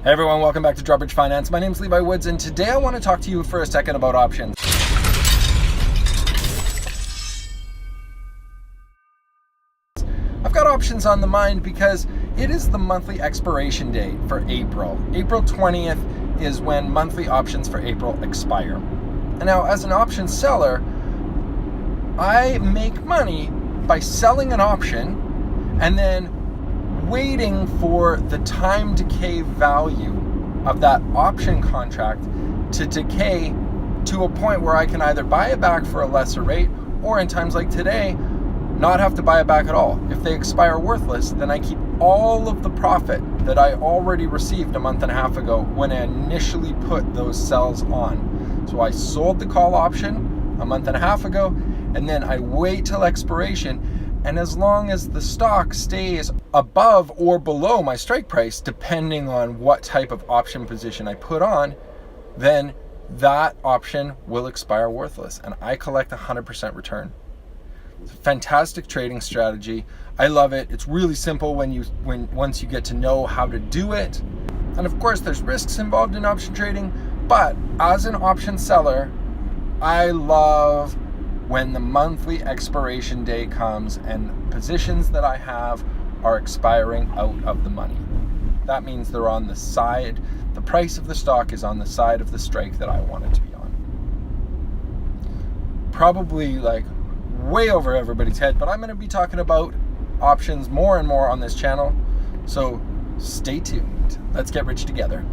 Hey everyone, welcome back to Drawbridge Finance. My name is Levi Woods, and today I want to talk to you for a second about options. I've got options on the mind because it is the monthly expiration date for April. April 20th is when monthly options for April expire. And now, as an option seller, I make money by selling an option and then waiting for the time decay value of that option contract to decay to a point where I can either buy it back for a lesser rate, or in times like today, not have to buy it back at all. If they expire worthless, then I keep all of the profit that I already received a month and a half ago when I initially put those sells on. So I sold the call option a month and a half ago, and then I wait till expiration. And as long as the stock stays above or below my strike price, depending on what type of option position I put on, then that option will expire worthless, and I collect 100% return. It's a fantastic trading strategy. I love it. It's really simple once you get to know how to do it. And of course, there's risks involved in option trading, but as an option seller, I love when the monthly expiration day comes and positions that I have are expiring out of the money. That means they're on the side, the price of the stock is on the side of the strike that I want it to be on. Probably like way over everybody's head, but I'm going to be talking about options more and more on this channel. So stay tuned. Let's get rich together.